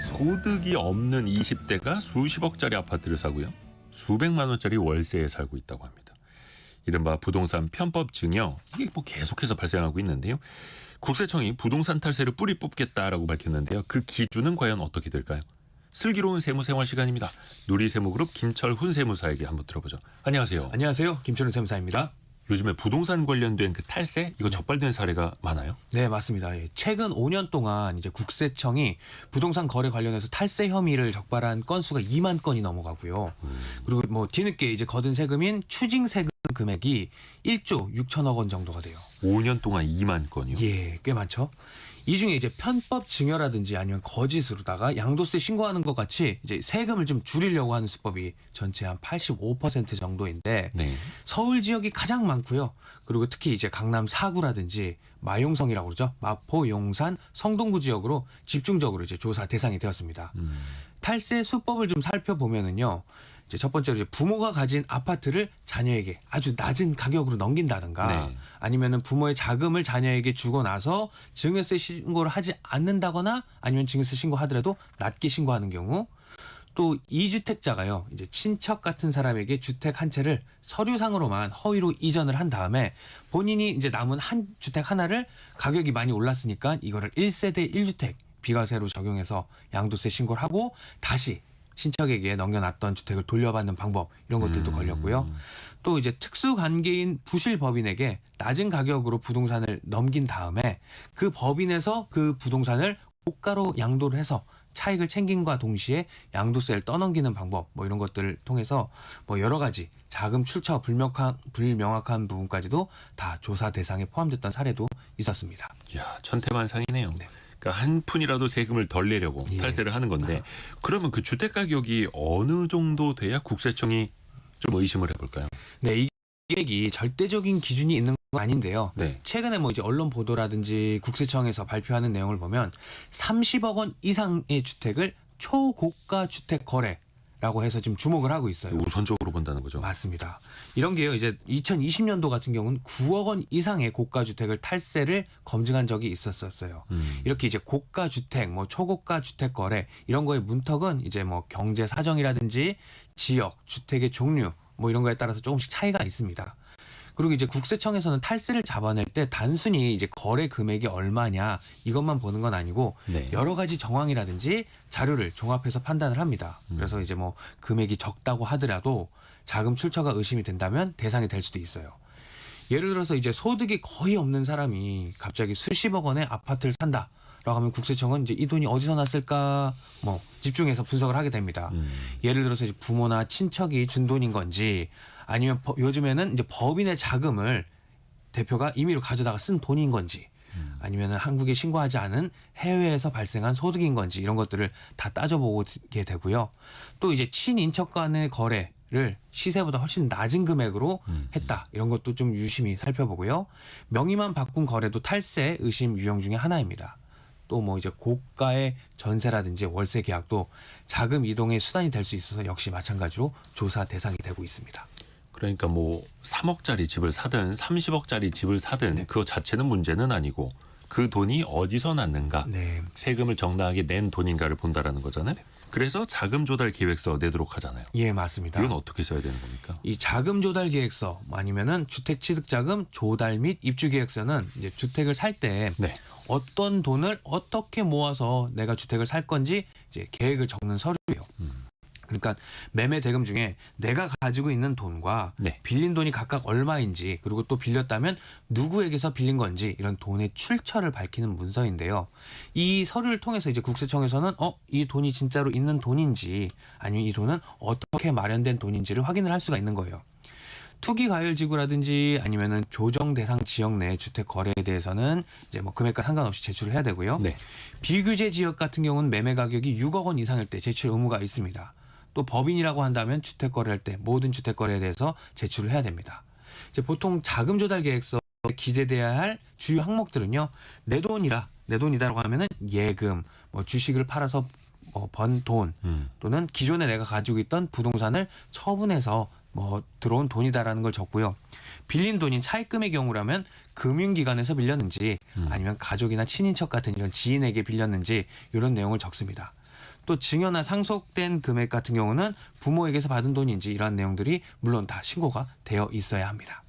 소득이 없는 20대가 수십억짜리 아파트를 사고요. 수백만 원짜리 월세에 살고 있다고 합니다. 이른바 부동산 편법 증여, 이게 계속해서 발생하고 있는데요. 국세청이 부동산 탈세를 뿌리 뽑겠다라고 밝혔는데요. 그 기준은 과연 어떻게 될까요? 슬기로운 세무생활 시간입니다. 누리세무그룹 김철훈 세무사에게 한번 들어보죠. 안녕하세요. 안녕하세요. 김철훈 세무사입니다. 요즘에 부동산 관련된 그 탈세 이거 적발된 사례가 많아요? 네, 맞습니다. 최근 5년 동안 이제 국세청이 부동산 거래 관련해서 탈세 혐의를 적발한 건수가 2만 건이 넘어가고요. 그리고 뭐 뒤늦게 이제 거둔 세금인 추징 세금 금액이 1조 6천억 원 정도가 돼요. 5년 동안 2만 건이요? 예, 꽤 많죠. 이 중에 이제 편법 증여라든지 아니면 거짓으로다가 양도세 신고하는 것 같이 이제 세금을 좀 줄이려고 하는 수법이 전체 한 85% 정도인데 네. 서울 지역이 가장 많고요. 그리고 특히 이제 강남 4구라든지 마용성이라고 그러죠. 마포, 용산, 성동구 지역으로 집중적으로 이제 조사 대상이 되었습니다. 탈세 수법을 좀 살펴보면은요. 이제 첫 번째로 이제 부모가 가진 아파트를 자녀에게 아주 낮은 가격으로 넘긴다든가 네. 아니면은 부모의 자금을 자녀에게 주고 나서 증여세 신고를 하지 않는다거나 아니면 증여세 신고하더라도 낮게 신고하는 경우, 또 2주택자가요. 이제 친척 같은 사람에게 주택 한 채를 서류상으로만 허위로 이전을 한 다음에 본인이 이제 남은 한 주택 하나를 가격이 많이 올랐으니까 이거를 1세대 1주택 비과세로 적용해서 양도세 신고를 하고 다시 친척에게 넘겨놨던 주택을 돌려받는 방법, 이런 것들도 걸렸고요. 또 이제 특수관계인 부실법인에게 낮은 가격으로 부동산을 넘긴 다음에 그 법인에서 그 부동산을 고가로 양도를 해서 차익을 챙김과 동시에 양도세를 떠넘기는 방법, 뭐 이런 것들을 통해서 뭐 여러 가지 자금 출처가 불명확한 부분까지도 다 조사 대상에 포함됐던 사례도 있었습니다. 이야, 천태만상이네요. 네. 그러니까 한 푼이라도 세금을 덜 내려고 예. 탈세를 하는 건데, 그러면 그 주택 가격이 어느 정도 돼야 국세청이 좀 의심을 해볼까요? 네, 이 계획이 절대적인 기준이 있는 건 아닌데요. 네. 최근에 뭐 이제 언론 보도라든지 국세청에서 발표하는 내용을 보면 30억 원 이상의 주택을 초고가 주택 거래라고 해서 지금 주목을 하고 있어요. 우선적으로 본다는 거죠. 맞습니다. 이런 게요. 이제 2020년도 같은 경우는 9억 원 이상의 고가 주택을 탈세를 검증한 적이 있었어요. 이렇게 이제 고가 주택, 뭐 초고가 주택 거래 이런 거의 문턱은 이제 뭐 경제 사정이라든지 지역, 주택의 종류 뭐 이런 거에 따라서 조금씩 차이가 있습니다. 그리고 이제 국세청에서는 탈세를 잡아낼 때 단순히 이제 거래 금액이 얼마냐 이것만 보는 건 아니고 네. 여러 가지 정황이라든지 자료를 종합해서 판단을 합니다. 그래서 이제 뭐 금액이 적다고 하더라도 자금 출처가 의심이 된다면 대상이 될 수도 있어요. 예를 들어서 이제 소득이 거의 없는 사람이 갑자기 수십억 원의 아파트를 산다. 라고 하면 국세청은 이제 이 돈이 어디서 났을까 뭐 집중해서 분석을 하게 됩니다. 예를 들어서 이제 부모나 친척이 준 돈인 건지 아니면 요즘에는 이제 법인의 자금을 대표가 임의로 가져다가 쓴 돈인 건지 아니면 한국에 신고하지 않은 해외에서 발생한 소득인 건지 이런 것들을 다 따져보게 되고요. 또 이제 친인척 간의 거래를 시세보다 훨씬 낮은 금액으로 했다. 이런 것도 좀 유심히 살펴보고요. 명의만 바꾼 거래도 탈세 의심 유형 중에 하나입니다. 또 뭐 이제 고가의 전세라든지 월세 계약도 자금 이동의 수단이 될 수 있어서 역시 마찬가지로 조사 대상이 되고 있습니다. 그러니까 뭐 3억짜리 집을 사든 30억짜리 집을 사든 네. 그거 자체는 문제는 아니고 그 돈이 어디서 났는가, 네. 세금을 정당하게 낸 돈인가를 본다라는 거잖아요. 그래서 자금 조달 계획서 내도록 하잖아요. 예, 맞습니다. 이건 어떻게 써야 되는 겁니까? 이 자금 조달 계획서 아니면은 주택 취득 자금 조달 및 입주 계획서는 이제 주택을 살 때 네. 어떤 돈을 어떻게 모아서 내가 주택을 살 건지 이제 계획을 적는 서류예요. 그러니까 매매 대금 중에 내가 가지고 있는 돈과 네. 빌린 돈이 각각 얼마인지, 그리고 또 빌렸다면 누구에게서 빌린 건지 이런 돈의 출처를 밝히는 문서인데요. 이 서류를 통해서 이제 국세청에서는 이 돈이 진짜로 있는 돈인지 아니면 이 돈은 어떻게 마련된 돈인지를 확인을 할 수가 있는 거예요. 투기 과열 지구라든지 아니면은 조정 대상 지역 내 주택 거래에 대해서는 이제 뭐 금액과 상관없이 제출을 해야 되고요. 네. 비규제 지역 같은 경우는 매매 가격이 6억 원 이상일 때 제출 의무가 있습니다. 또 법인이라고 한다면 주택 거래할 때 모든 주택 거래에 대해서 제출을 해야 됩니다. 이제 보통 자금 조달 계획서에 기재돼야 할 주요 항목들은요. 내 돈이다라고 하면은 예금, 뭐 주식을 팔아서 번 돈, 또는 기존에 내가 가지고 있던 부동산을 처분해서 뭐 들어온 돈이다라는 걸 적고요. 빌린 돈인 차입금의 경우라면 금융기관에서 빌렸는지 아니면 가족이나 친인척 같은 이런 지인에게 빌렸는지 이런 내용을 적습니다. 또 증여나 상속된 금액 같은 경우는 부모에게서 받은 돈인지 이러한 내용들이 물론 다 신고가 되어 있어야 합니다.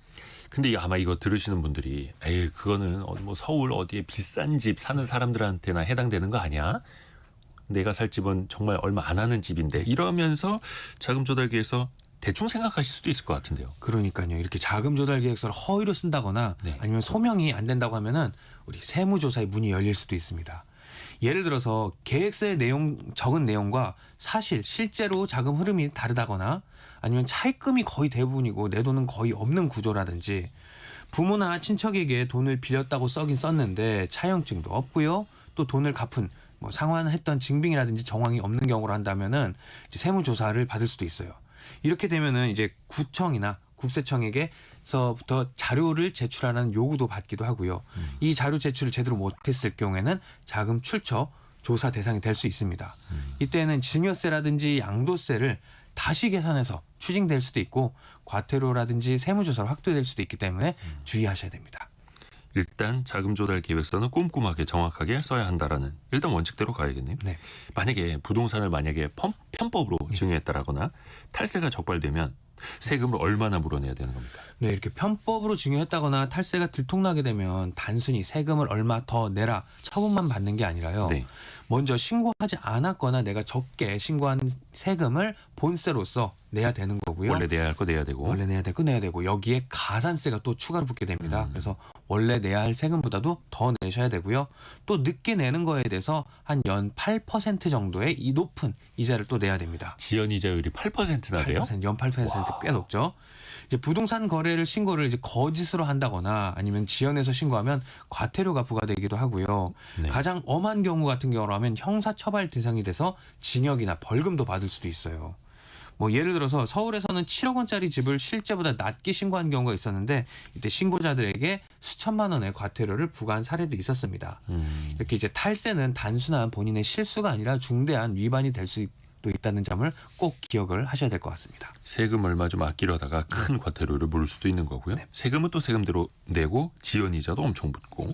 근데 아마 이거 들으시는 분들이 에이 그거는 뭐 서울 어디에 비싼 집 사는 사람들한테나 해당되는 거 아니야? 내가 살 집은 정말 얼마 안 하는 집인데 이러면서 자금 조달 계획서 대충 생각하실 수도 있을 것 같은데요. 그러니까요. 이렇게 자금 조달 계획서를 허위로 쓴다거나 네. 아니면 소명이 안 된다고 하면은 우리 세무조사의 문이 열릴 수도 있습니다. 예를 들어서 계획서의 적은 내용과 사실 실제로 자금 흐름이 다르다거나 아니면 차입금이 거의 대부분이고 내 돈은 거의 없는 구조라든지 부모나 친척에게 돈을 빌렸다고 써긴 썼는데 차용증도 없고요. 또 돈을 갚은 상환했던 증빙이라든지 정황이 없는 경우로 한다면은 이제 세무조사를 받을 수도 있어요. 이렇게 되면은 이제 구청이나 국세청에게서부터 자료를 제출하라는 요구도 받기도 하고요. 이 자료 제출을 제대로 못했을 경우에는 자금 출처 조사 대상이 될 수 있습니다. 이때는 증여세라든지 양도세를 다시 계산해서 추징될 수도 있고 과태료라든지 세무조사로 확대될 수도 있기 때문에 주의하셔야 됩니다. 일단 자금 조달 계획서는 꼼꼼하게 정확하게 써야 한다라는 일단 원칙대로 가야겠네요. 네. 만약에 부동산을 편법으로 증여했다라거나 탈세가 적발되면 세금을 얼마나 물어내야 되는 겁니까? 네, 이렇게 편법으로 증여했다거나 탈세가 들통나게 되면 단순히 세금을 얼마 더 내라 처분만 받는 게 아니라요. 네. 먼저 신고하지 않았거나 내가 적게 신고한 세금을 본세로서 내야 되는 거고요. 원래 내야 할 거 내야 되고. 원래 내야 될 거 내야 되고 여기에 가산세가 또 추가로 붙게 됩니다. 그래서 원래 내야 할 세금보다도 더 내셔야 되고요. 또 늦게 내는 거에 대해서 한 연 8% 정도의 이 높은 이자를 또 내야 됩니다. 지연이자율이 8%나 돼요? 8%, 연 8% 꽤 높죠. 이제 부동산 거래를 신고를 이제 거짓으로 한다거나 아니면 지연해서 신고하면 과태료가 부과되기도 하고요. 네. 가장 엄한 경우 같은 경우라면 형사처벌 대상이 돼서 징역이나 벌금도 받을 수도 있어요. 예를 들어서 서울에서는 7억 원짜리 집을 실제보다 낮게 신고한 경우가 있었는데 이때 신고자들에게 수천만 원의 과태료를 부과한 사례도 있었습니다. 이렇게 이제 탈세는 단순한 본인의 실수가 아니라 중대한 위반이 될 수도 있다는 점을 꼭 기억을 하셔야 될 것 같습니다. 세금 얼마 좀 아끼려다가 큰 과태료를 물을 수도 있는 거고요. 네. 세금은 또 세금대로 내고 지연이자도 엄청 붙고.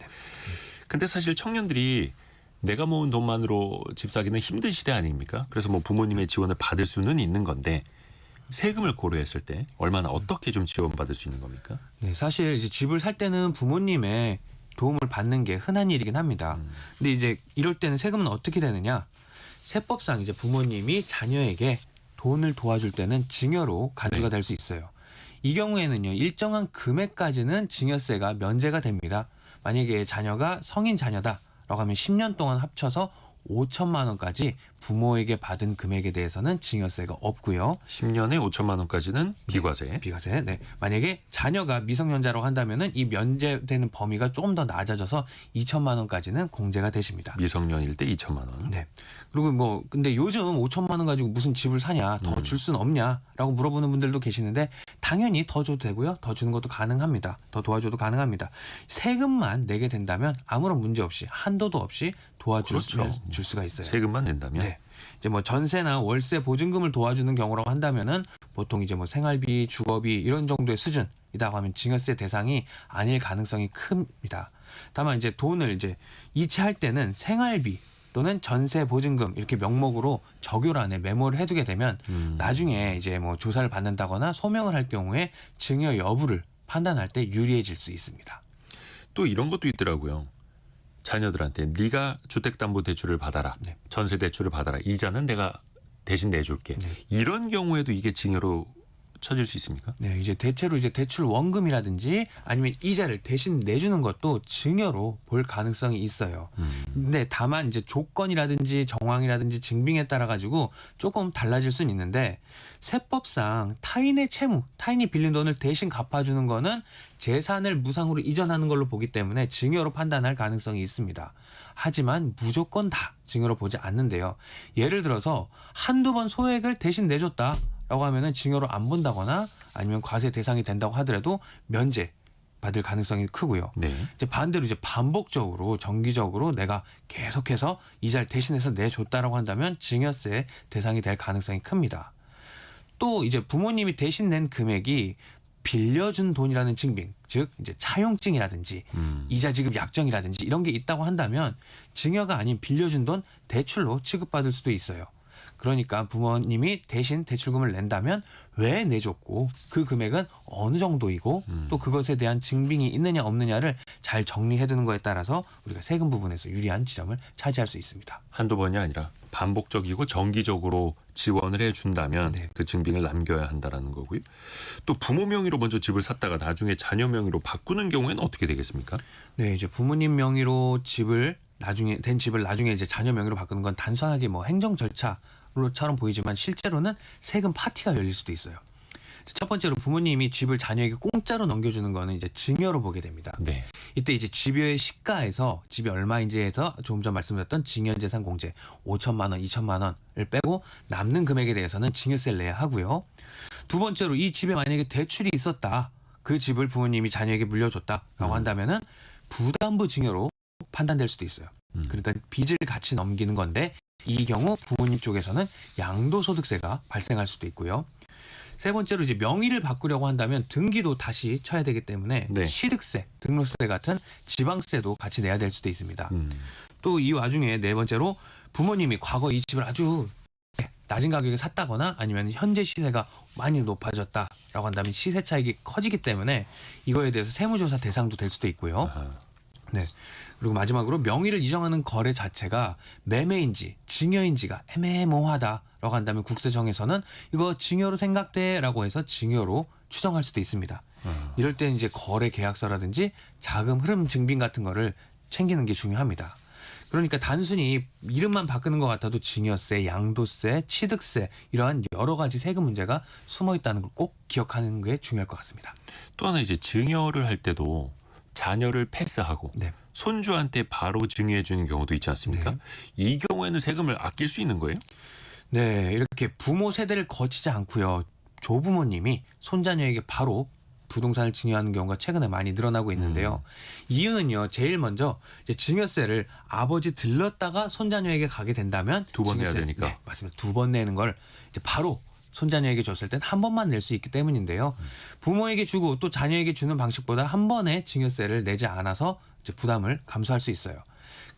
근데 사실 청년들이 내가 모은 돈만으로 집 사기는 힘든 시대 아닙니까? 그래서 부모님의 지원을 받을 수는 있는 건데 세금을 고려했을 때 얼마나 어떻게 좀 지원받을 수 있는 겁니까? 네, 사실 이제 집을 살 때는 부모님의 도움을 받는 게 흔한 일이긴 합니다. 근데 이제 이럴 때는 세금은 어떻게 되느냐? 세법상 이제 부모님이 자녀에게 돈을 도와줄 때는 증여로 간주가 될 수 있어요. 이 경우에는요, 일정한 금액까지는 증여세가 면제가 됩니다. 만약에 자녀가 성인 자녀다라고 하면 10년 동안 합쳐서 5천만 원까지 부모에게 받은 금액에 대해서는 증여세가 없고요. 10년에 5천만 원까지는 비과세. 비과세. 네. 만약에 자녀가 미성년자라고 한다면은 이 면제되는 범위가 조금 더 낮아져서 2천만 원까지는 공제가 되십니다. 미성년일 때 2천만 원. 네. 그리고 근데 요즘 5천만 원 가지고 무슨 집을 사냐, 더 줄 수는 없냐라고 물어보는 분들도 계시는데 당연히 더 줘도 되고요. 더 주는 것도 가능합니다. 더 도와줘도 가능합니다. 세금만 내게 된다면 아무런 문제 없이 한도도 없이 도와줄 줄 수가 있어요. 세금만 낸다면. 네. 이제 전세나 월세 보증금을 도와주는 경우라고 한다면은 보통 이제 생활비, 주거비 이런 정도의 수준이다고 하면 증여세 대상이 아닐 가능성이 큽니다. 다만 이제 돈을 이제 이체할 때는 생활비 또는 전세 보증금 이렇게 명목으로 적요란에 메모를 해두게 되면 나중에 이제 조사를 받는다거나 소명을 할 경우에 증여 여부를 판단할 때 유리해질 수 있습니다. 또 이런 것도 있더라고요. 자녀들한테 네가 주택담보대출을 받아라. 네. 전세대출을 받아라. 이자는 내가 대신 내줄게. 네. 이런 경우에도 이게 증여로 쳐질 수 있습니까? 네, 이제 대체로 이제 대출 원금이라든지 아니면 이자를 대신 내주는 것도 증여로 볼 가능성이 있어요. 근데 다만 이제 조건이라든지 정황이라든지 증빙에 따라 가지고 조금 달라질 수는 있는데 세법상 타인의 채무, 타인이 빌린 돈을 대신 갚아주는 거는 재산을 무상으로 이전하는 걸로 보기 때문에 증여로 판단할 가능성이 있습니다. 하지만 무조건 다 증여로 보지 않는데요. 예를 들어서 한두 번 소액을 대신 내줬다. 라고 하면은 증여로 안 본다거나 아니면 과세 대상이 된다고 하더라도 면제 받을 가능성이 크고요. 네. 이제 반대로 이제 반복적으로 정기적으로 내가 계속해서 이자를 대신해서 내줬다라고 한다면 증여세 대상이 될 가능성이 큽니다. 또 이제 부모님이 대신 낸 금액이 빌려준 돈이라는 증빙, 즉 이제 차용증이라든지 이자 지급 약정이라든지 이런 게 있다고 한다면 증여가 아닌 빌려준 돈 대출로 취급받을 수도 있어요. 그러니까 부모님이 대신 대출금을 낸다면 왜 내줬고 그 금액은 어느 정도이고 또 그것에 대한 증빙이 있느냐 없느냐를 잘 정리해두는 거에 따라서 우리가 세금 부분에서 유리한 지점을 차지할 수 있습니다. 한두 번이 아니라 반복적이고 정기적으로 지원을 해준다면 네. 그 증빙을 남겨야 한다라는 거고요. 또 부모 명의로 먼저 집을 샀다가 나중에 자녀 명의로 바꾸는 경우에는 어떻게 되겠습니까? 네, 이제 부모님 명의로 집을 나중에 이제 자녀 명의로 바꾸는 건 단순하게 뭐 행정 절차로처럼 보이지만 실제로는 세금 파티가 열릴 수도 있어요. 첫 번째로 부모님이 집을 자녀에게 공짜로 넘겨주는 거는 이제 증여로 보게 됩니다. 네. 이때 이제 집의 시가에서 집이 얼마인지에서 조금 전 말씀드렸던 증여재산 공제 5천만 원, 2천만 원을 빼고 남는 금액에 대해서는 증여세를 내야 하고요. 두 번째로 이 집에 만약에 대출이 있었다. 그 집을 부모님이 자녀에게 물려줬다라고 한다면은 부담부 증여로 판단될 수도 있어요. 그러니까 빚을 같이 넘기는 건데 이 경우 부모님 쪽에서는 양도소득세가 발생할 수도 있고요. 세 번째로 이제 명의를 바꾸려고 한다면 등기도 다시 쳐야 되기 때문에 네. 취득세, 등록세 같은 지방세도 같이 내야 될 수도 있습니다. 또 이 와중에 네 번째로 부모님이 과거 이 집을 아주 낮은 가격에 샀다거나 아니면 현재 시세가 많이 높아졌다라고 한다면 시세 차익이 커지기 때문에 이거에 대해서 세무조사 대상도 될 수도 있고요. 아하. 네. 그리고 마지막으로 명의를 이정하는 거래 자체가 매매인지 증여인지가 애매모호하다라고 한다면 국세청에서는 이거 증여로 생각돼라고 해서 증여로 추정할 수도 있습니다. 이럴 때 이제 거래 계약서라든지 자금 흐름 증빙 같은 거를 챙기는 게 중요합니다. 그러니까 단순히 이름만 바꾸는 것 같아도 증여세, 양도세, 취득세 이러한 여러 가지 세금 문제가 숨어 있다는 걸 꼭 기억하는 게 중요할 것 같습니다. 또 하나 이제 증여를 할 때도 자녀를 패스하고 네. 손주한테 바로 증여해 주는 경우도 있지 않습니까? 네. 이 경우에는 세금을 아낄 수 있는 거예요? 네, 이렇게 부모 세대를 거치지 않고요. 조부모님이 손자녀에게 바로 부동산을 증여하는 경우가 최근에 많이 늘어나고 있는데요. 이유는요. 제일 먼저 이제 증여세를 아버지 들렀다가 손자녀에게 가게 된다면 두 번 내야 증여세, 되니까. 네, 맞습니다. 두 번 내는 걸 이제 바로 손자녀에게 줬을 땐 한 번만 낼 수 있기 때문인데요. 부모에게 주고 또 자녀에게 주는 방식보다 한 번에 증여세를 내지 않아서 이제 부담을 감수할 수 있어요.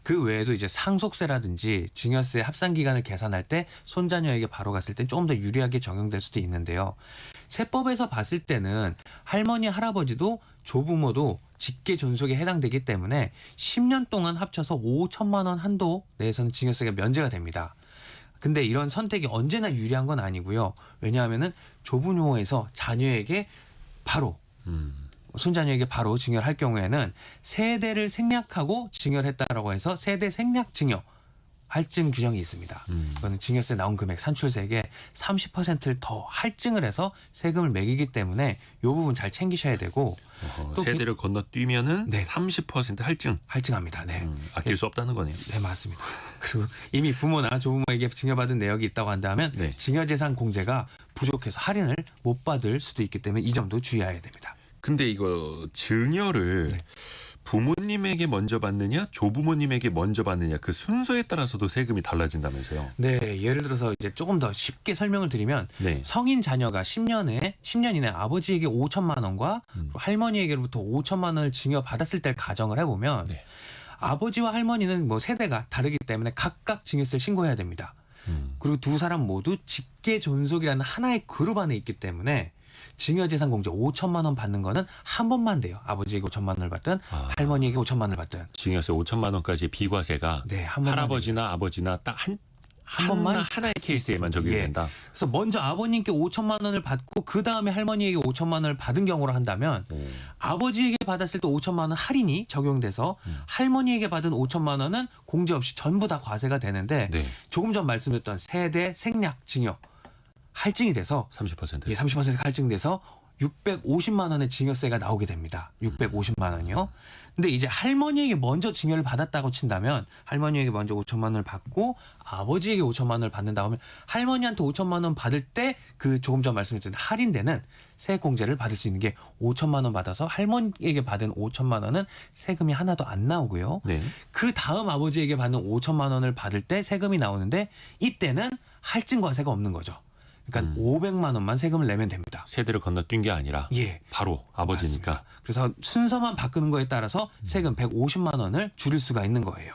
그 외에도 이제 상속세라든지 증여세 합산 기간을 계산할 때 손자녀에게 바로 갔을 때 조금 더 유리하게 적용될 수도 있는데요. 세법에서 봤을 때는 할머니, 할아버지도 조부모도 직계 존속에 해당되기 때문에 10년 동안 합쳐서 5천만 원 한도 내에서는 증여세가 면제가 됩니다. 근데 이런 선택이 언제나 유리한 건 아니고요. 왜냐하면은 조부모에서 자녀에게 바로 손자녀에게 바로 증여를 할 경우에는 세대를 생략하고 증여를 했다라고 해서 세대 생략 증여 할증 규정이 있습니다. 이거는 증여세 나온 금액 산출세액의 30%를 더 할증을 해서 세금을 매기기 때문에 이 부분 잘 챙기셔야 되고 또 세대를 건너뛰면은 네. 30% 할증. 할증합니다. 네. 아낄 수 없다는 거네요. 네, 맞습니다. 그리고 이미 부모나 조부모에게 증여받은 내역이 있다고 한다면 네. 증여재산 공제가 부족해서 할인을 못 받을 수도 있기 때문에 이 점도 주의해야 됩니다. 근데 이거 증여를 네. 부모님에게 먼저 받느냐 조부모님에게 먼저 받느냐 그 순서에 따라서도 세금이 달라진다면서요. 네, 예를 들어서 이제 조금 더 쉽게 설명을 드리면 네. 성인 자녀가 10년 이내 아버지에게 5천만 원과 할머니에게로부터 5천만 원을 증여받았을 때를 가정을 해보면 네. 아버지와 할머니는 뭐 세대가 다르기 때문에 각각 증여세를 신고해야 됩니다. 그리고 두 사람 모두 직계 존속이라는 하나의 그룹 안에 있기 때문에 증여재산 공제 5천만 원 받는 거는 한 번만 돼요. 아버지에게 5천만 원을 받든 할머니에게 5천만 원을 받든. 증여세 5천만 원까지 비과세가 네, 한 번만 할아버지나 아버지나 딱 한 번만 하나의 케이스에만 적용이 예. 된다. 그래서 먼저 아버님께 5천만 원을 받고 그 다음에 할머니에게 5천만 원을 받은 경우로 한다면 아버지에게 받았을 때 5천만 원 할인이 적용돼서 할머니에게 받은 5천만 원은 공제 없이 전부 다 과세가 되는데 네. 조금 전 말씀드렸던 세대 생략 증여 할증이 돼서 30%. 예, 30% 할증돼서 650만 원의 증여세가 나오게 됩니다. 650만 원이요. 근데 이제 할머니에게 먼저 증여를 받았다고 친다면 할머니에게 먼저 5천만 원을 받고 아버지에게 5천만 원을 받는다 하면 할머니한테 5천만 원 받을 때 그 조금 전 말씀드린 할인되는 세액공제를 받을 수 있는 게 5천만 원 받아서 할머니에게 받은 5천만 원은 세금이 하나도 안 나오고요. 네. 그 다음 아버지에게 받는 5천만 원을 받을 때 세금이 나오는데 이때는 할증과세가 없는 거죠. 그러니까 500만 원만 세금을 내면 됩니다. 세대를 건너뛴 게 아니라 예. 바로 아버지니까. 맞습니다. 그래서 순서만 바꾸는 거에 따라서 세금 150만 원을 줄일 수가 있는 거예요.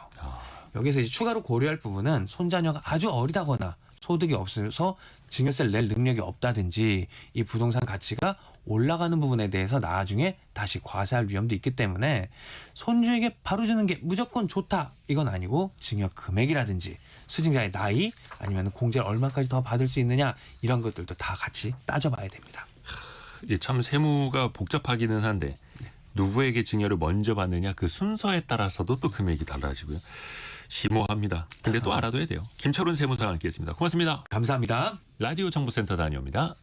여기서 이제 추가로 고려할 부분은 손자녀가 아주 어리다거나 소득이 없어서 증여세를 낼 능력이 없다든지 이 부동산 가치가 올라가는 부분에 대해서 나중에 다시 과세할 위험도 있기 때문에 손주에게 바로 주는 게 무조건 좋다 이건 아니고 증여 금액이라든지 수증자의 나이 아니면 공제를 얼마까지 더 받을 수 있느냐 이런 것들도 다 같이 따져봐야 됩니다. 이게 참 세무가 복잡하기는 한데 누구에게 증여를 먼저 받느냐 그 순서에 따라서도 또 금액이 달라지고요. 심오합니다. 근데 또 알아둬야 돼요. 김철훈 세무사와 함께했습니다. 고맙습니다. 감사합니다. 라디오 정보센터 다녀옵니다.